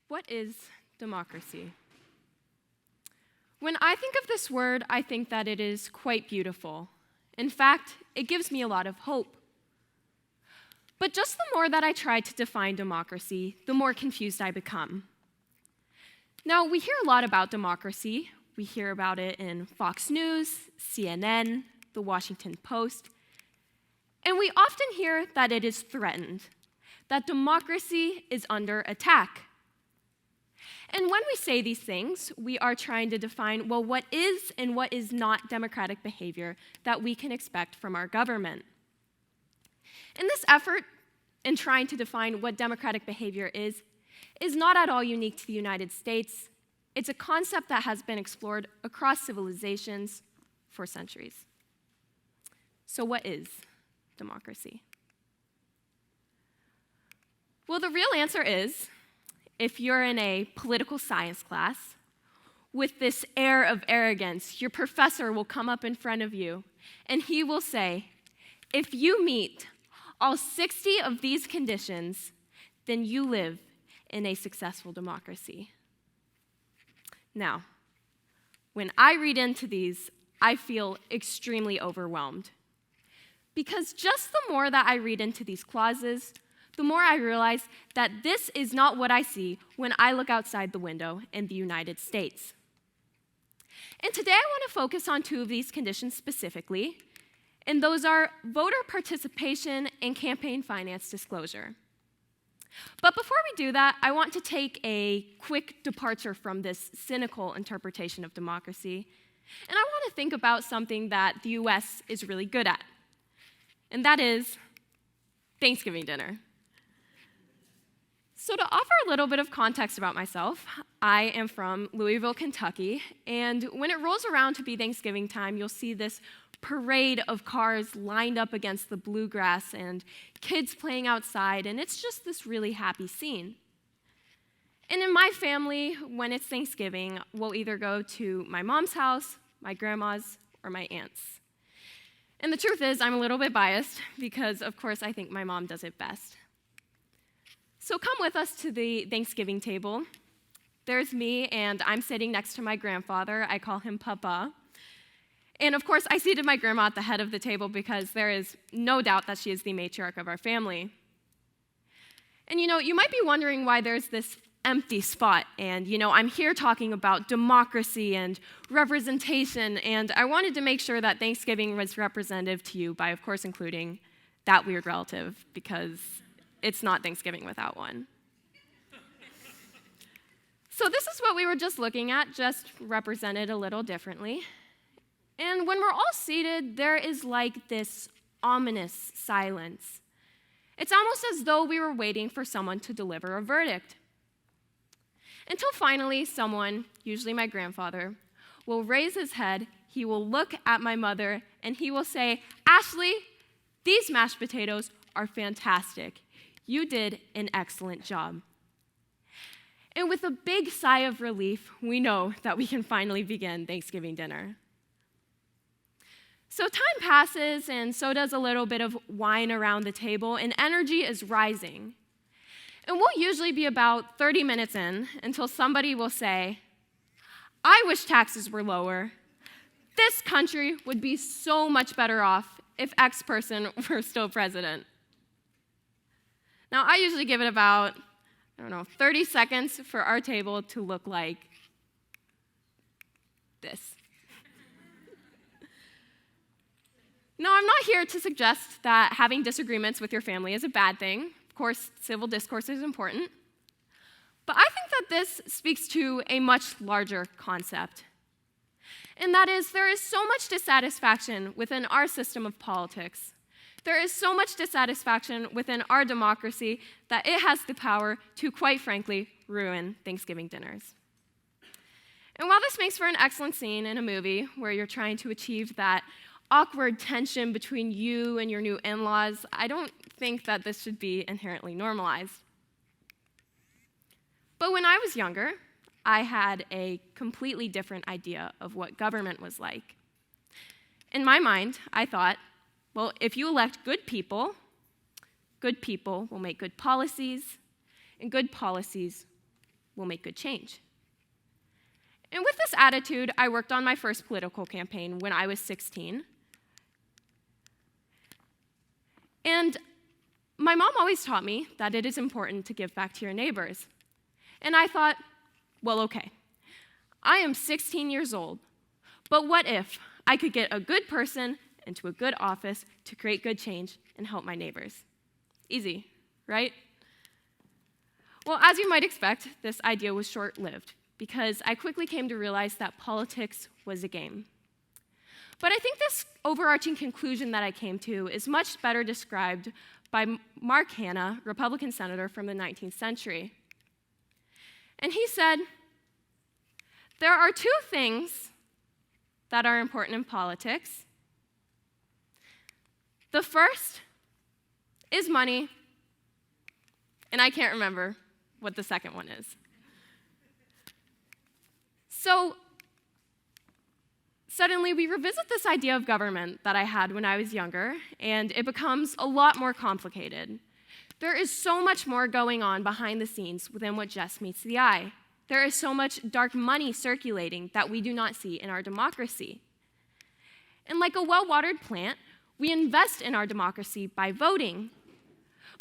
What is democracy? When I think of this word, I think that it is quite beautiful. In fact, it gives me a lot of hope. But just the more that I try to define democracy, the more confused I become. Now, we hear a lot about democracy. We hear about it in Fox News, CNN, the Washington Post, and we often hear that it is threatened, that democracy is under attack. And when we say these things, we are trying to define, well, what is and what is not democratic behavior that we can expect from our government. And this effort in trying to define what democratic behavior is not at all unique to the United States. It's a concept that has been explored across civilizations for centuries. So what is democracy? Well, the real answer is, if you're in a political science class, with this air of arrogance, your professor will come up in front of you and he will say, if you meet all 60 of these conditions, then you live in a successful democracy. Now, when I read into these, I feel extremely overwhelmed. Because just the more that I read into these clauses, the more I realize that this is not what I see when I look outside the window in the United States. And today I want to focus on two of these conditions specifically, and those are voter participation and campaign finance disclosure. But before we do that, I want to take a quick departure from this cynical interpretation of democracy, and I want to think about something that the US is really good at, and that is Thanksgiving dinner. So to offer a little bit of context about myself, I am from Louisville, Kentucky, and when it rolls around to be Thanksgiving time, you'll see this parade of cars lined up against the bluegrass and kids playing outside, and it's just this really happy scene. And in my family, when it's Thanksgiving, we'll either go to my mom's house, my grandma's, or my aunt's. And the truth is, I'm a little bit biased because, of course, I think my mom does it best. So come with us to the Thanksgiving table. There's me, and I'm sitting next to my grandfather. I call him Papa. And of course, I seated my grandma at the head of the table because there is no doubt that she is the matriarch of our family. And you might be wondering why there's this empty spot. And I'm here talking about democracy and representation, and I wanted to make sure that Thanksgiving was representative to you by, of course, including that weird relative, because it's not Thanksgiving without one. So this is what we were just looking at, just represented a little differently. And when we're all seated, there is like this ominous silence. It's almost as though we were waiting for someone to deliver a verdict. Until finally someone, usually my grandfather, will raise his head, he will look at my mother, and he will say, "Ashley, these mashed potatoes are fantastic. You did an excellent job." And with a big sigh of relief, we know that we can finally begin Thanksgiving dinner. So time passes, and so does a little bit of wine around the table, and energy is rising. And we'll usually be about 30 minutes in until somebody will say, "I wish taxes were lower. This country would be so much better off if X person were still president." Now, I usually give it about, 30 seconds for our table to look like this. Now, I'm not here to suggest that having disagreements with your family is a bad thing. Of course, civil discourse is important. But I think that this speaks to a much larger concept. And that is, there is so much dissatisfaction within our system of politics. There is so much dissatisfaction within our democracy that it has the power to, quite frankly, ruin Thanksgiving dinners. And while this makes for an excellent scene in a movie where you're trying to achieve that awkward tension between you and your new in-laws, I don't think that this should be inherently normalized. But when I was younger, I had a completely different idea of what government was like. In my mind, I thought, well, if you elect good people will make good policies, and good policies will make good change. And with this attitude, I worked on my first political campaign when I was 16. And my mom always taught me that it is important to give back to your neighbors. And I thought, well, okay, I am 16 years old, but what if I could get a good person into a good office to create good change and help my neighbors? Easy, right? Well, as you might expect, this idea was short-lived because I quickly came to realize that politics was a game. But I think this overarching conclusion that I came to is much better described by Mark Hanna, Republican senator from the 19th century. And he said, there are two things that are important in politics. The first is money, and I can't remember what the second one is. So suddenly we revisit this idea of government that I had when I was younger, and it becomes a lot more complicated. There is so much more going on behind the scenes than what just meets the eye. There is so much dark money circulating that we do not see in our democracy. And like a well-watered plant, we invest in our democracy by voting.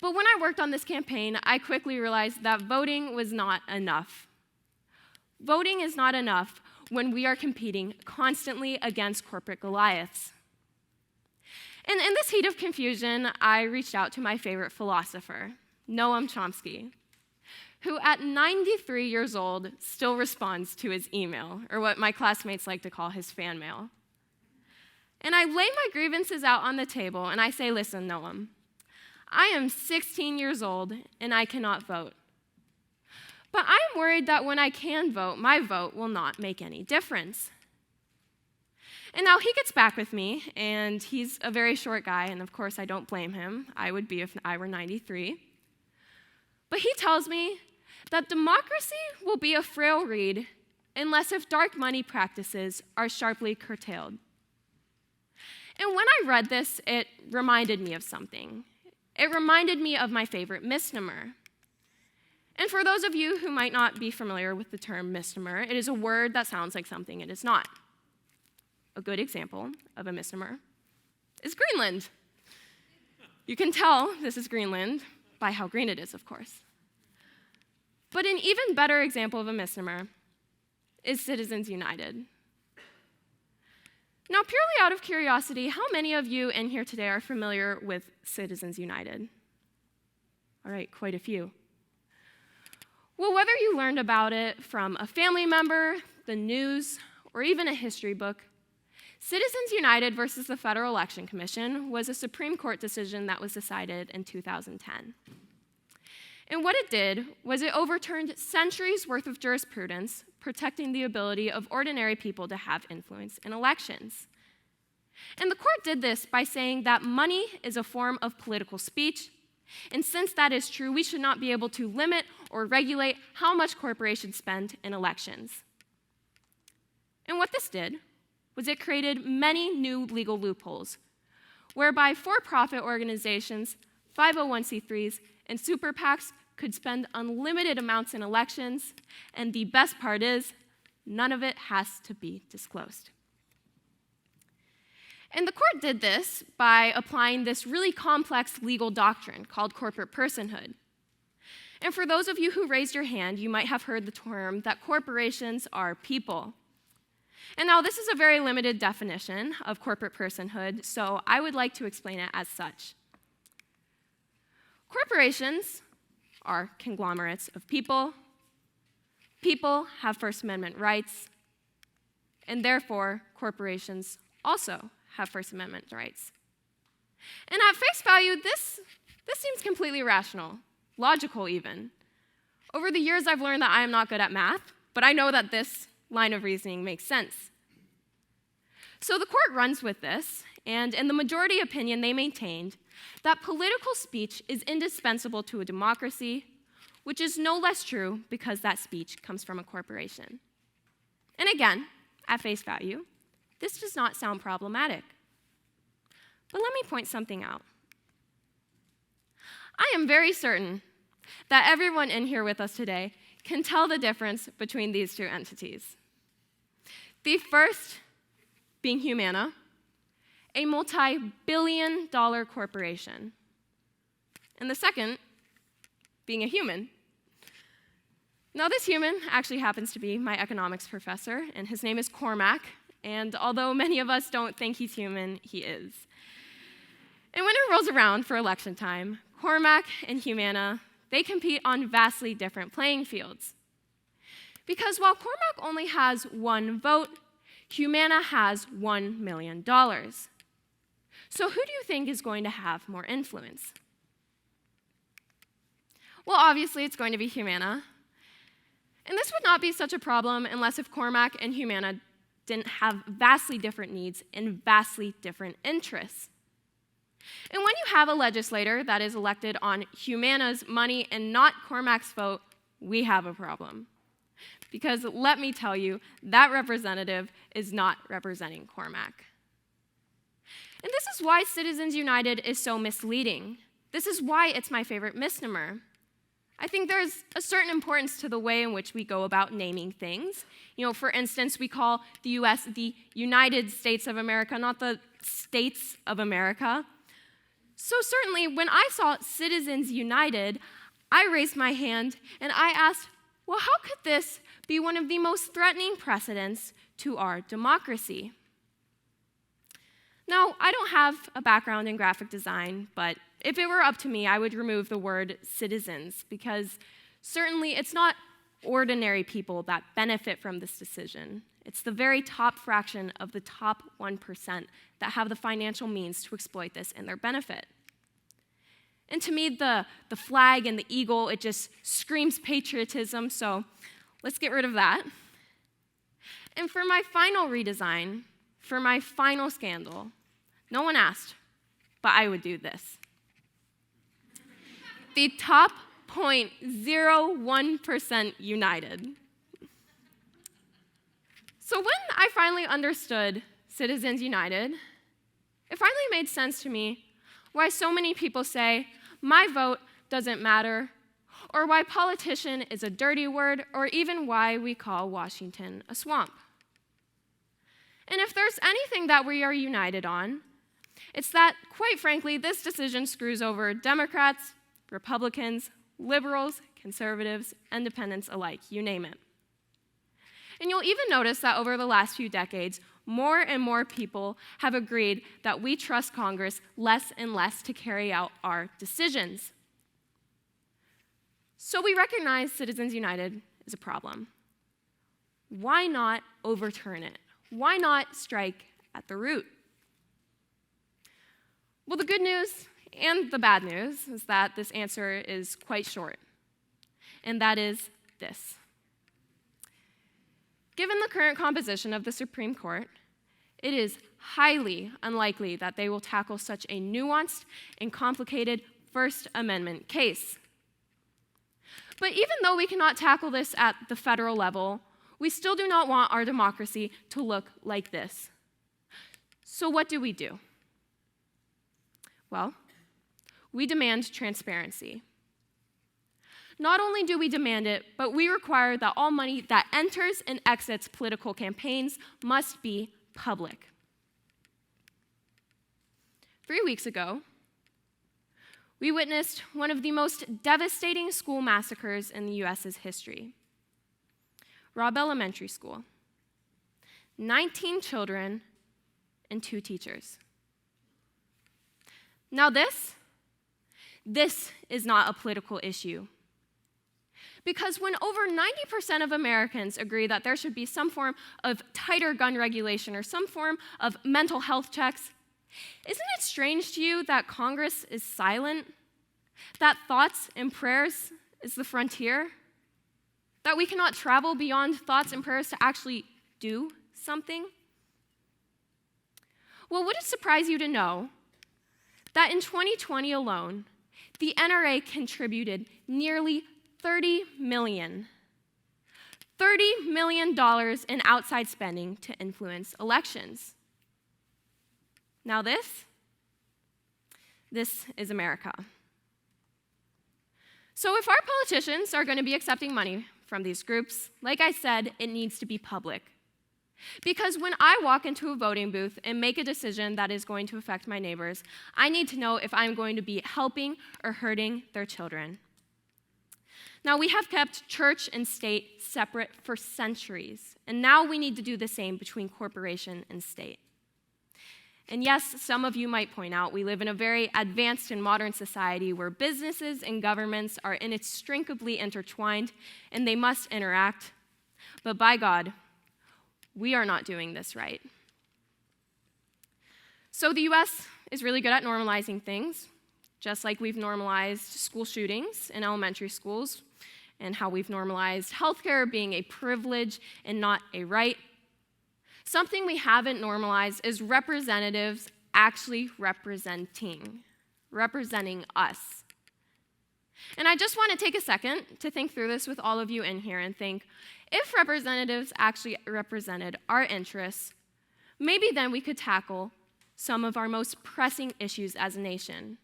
But when I worked on this campaign, I quickly realized that voting was not enough. Voting is not enough when we are competing constantly against corporate Goliaths. And in this heat of confusion, I reached out to my favorite philosopher, Noam Chomsky, who at 93 years old still responds to his email, or what my classmates like to call his fan mail. And I lay my grievances out on the table, and I say, listen, Noam, I am 16 years old, and I cannot vote. But I'm worried that when I can vote, my vote will not make any difference. And now he gets back with me, and he's a very short guy, and of course I don't blame him. I would be if I were 93. But he tells me that democracy will be a frail reed unless if dark money practices are sharply curtailed. And when I read this, it reminded me of something. It reminded me of my favorite misnomer. And for those of you who might not be familiar with the term misnomer, it is a word that sounds like something it is not. A good example of a misnomer is Greenland. You can tell this is Greenland by how green it is, of course. But an even better example of a misnomer is Citizens United. Now, purely out of curiosity, how many of you in here today are familiar with Citizens United? All right, quite a few. Well, whether you learned about it from a family member, the news, or even a history book, Citizens United versus the Federal Election Commission was a Supreme Court decision that was decided in 2010. And what it did was it overturned centuries' worth of jurisprudence protecting the ability of ordinary people to have influence in elections. And the court did this by saying that money is a form of political speech, and since that is true, we should not be able to limit or regulate how much corporations spend in elections. And what this did was it created many new legal loopholes, whereby for-profit organizations, 501c3s, and super PACs could spend unlimited amounts in elections, and the best part is, none of it has to be disclosed. And the court did this by applying this really complex legal doctrine called corporate personhood. And for those of you who raised your hand, you might have heard the term that corporations are people. And now this is a very limited definition of corporate personhood, so I would like to explain it as such. Corporations are conglomerates of people. People have First Amendment rights, and therefore corporations also have First Amendment rights. And at face value, this seems completely rational, logical even. Over the years, I've learned that I am not good at math, but I know that this line of reasoning makes sense. So the court runs with this, and in the majority opinion, they maintained that political speech is indispensable to a democracy, which is no less true because that speech comes from a corporation. And again, at face value, this does not sound problematic. But let me point something out. I am very certain that everyone in here with us today can tell the difference between these two entities. The first being Humana, a multi-billion-dollar corporation. And the second being a human. Now, this human actually happens to be my economics professor, and his name is Cormac, and although many of us don't think he's human, he is. And when it rolls around for election time, Cormac and Humana, they compete on vastly different playing fields. Because while Cormac only has one vote, Humana has $1 million. So who do you think is going to have more influence? Well, obviously, it's going to be Humana. And this would not be such a problem unless if Cormac and Humana didn't have vastly different needs and vastly different interests. And when you have a legislator that is elected on Humana's money and not Cormac's vote, we have a problem. Because let me tell you, that representative is not representing Cormac. And this is why Citizens United is so misleading. This is why it's my favorite misnomer. I think there's a certain importance to the way in which we go about naming things. For instance, we call the US the United States of America, not the States of America. So certainly, when I saw Citizens United, I raised my hand and I asked, well, how could this be one of the most threatening precedents to our democracy? Now, I don't have a background in graphic design, but if it were up to me, I would remove the word citizens, because certainly it's not ordinary people that benefit from this decision. It's the very top fraction of the top 1% that have the financial means to exploit this in their benefit. And to me, the flag and the eagle, it just screams patriotism, so let's get rid of that. And for my final redesign, for my final scandal, no one asked, but I would do this. The top 0.01% united. So when I finally understood Citizens United, it finally made sense to me why so many people say, my vote doesn't matter, or why politician is a dirty word, or even why we call Washington a swamp. And if there's anything that we are united on, it's that, quite frankly, this decision screws over Democrats, Republicans, liberals, conservatives, independents alike, you name it. And you'll even notice that over the last few decades, more and more people have agreed that we trust Congress less and less to carry out our decisions. So we recognize Citizens United is a problem. Why not overturn it? Why not strike at the root? Well, the good news and the bad news is that this answer is quite short, and that is this. Given the current composition of the Supreme Court, it is highly unlikely that they will tackle such a nuanced and complicated First Amendment case. But even though we cannot tackle this at the federal level, we still do not want our democracy to look like this. So what do? Well, we demand transparency. Not only do we demand it, but we require that all money that enters and exits political campaigns must be public. 3 weeks ago, we witnessed one of the most devastating school massacres in the U.S.'s history. Robb Elementary School. 19 children and 2 teachers. Now this is not a political issue. Because when over 90% of Americans agree that there should be some form of tighter gun regulation or some form of mental health checks, isn't it strange to you that Congress is silent? That thoughts and prayers is the frontier? That we cannot travel beyond thoughts and prayers to actually do something? Well, would it surprise you to know that in 2020 alone, the NRA contributed nearly $30 million in outside spending to influence elections. Now this is America. So if our politicians are going to be accepting money from these groups, like I said, it needs to be public. Because when I walk into a voting booth and make a decision that is going to affect my neighbors, I need to know if I'm going to be helping or hurting their children. Now, we have kept church and state separate for centuries, and now we need to do the same between corporation and state. And yes, some of you might point out we live in a very advanced and modern society where businesses and governments are inextricably intertwined and they must interact. But by God, we are not doing this right. So the US is really good at normalizing things, just like we've normalized school shootings in elementary schools and how we've normalized healthcare being a privilege and not a right. Something we haven't normalized is representatives actually representing us. And I just want to take a second to think through this with all of you in here and think, if representatives actually represented our interests, maybe then we could tackle some of our most pressing issues as a nation.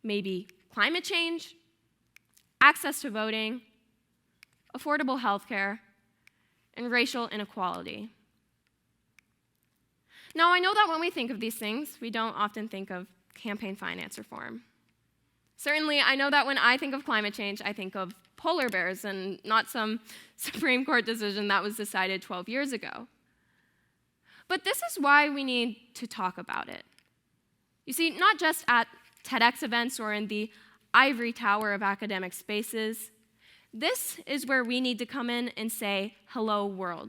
Maybe climate change, access to voting, affordable health care, and racial inequality. Now, I know that when we think of these things, we don't often think of campaign finance reform. Certainly, I know that when I think of climate change, I think of polar bears and not some Supreme Court decision that was decided 12 years ago. But this is why we need to talk about it. You see, not just at TEDx events or in the ivory tower of academic spaces, this is where we need to come in and say, hello, world.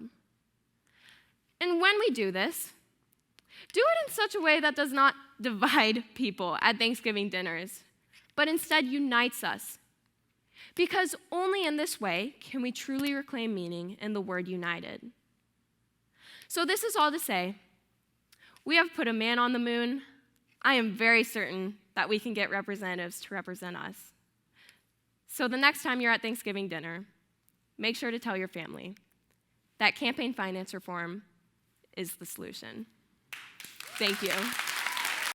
And when we do this, do it in such a way that does not divide people at Thanksgiving dinners, but instead unites us. Because only in this way can we truly reclaim meaning in the word united. So this is all to say, we have put a man on the moon. I am very certain that we can get representatives to represent us. So the next time you're at Thanksgiving dinner, make sure to tell your family that campaign finance reform is the solution. Thank you.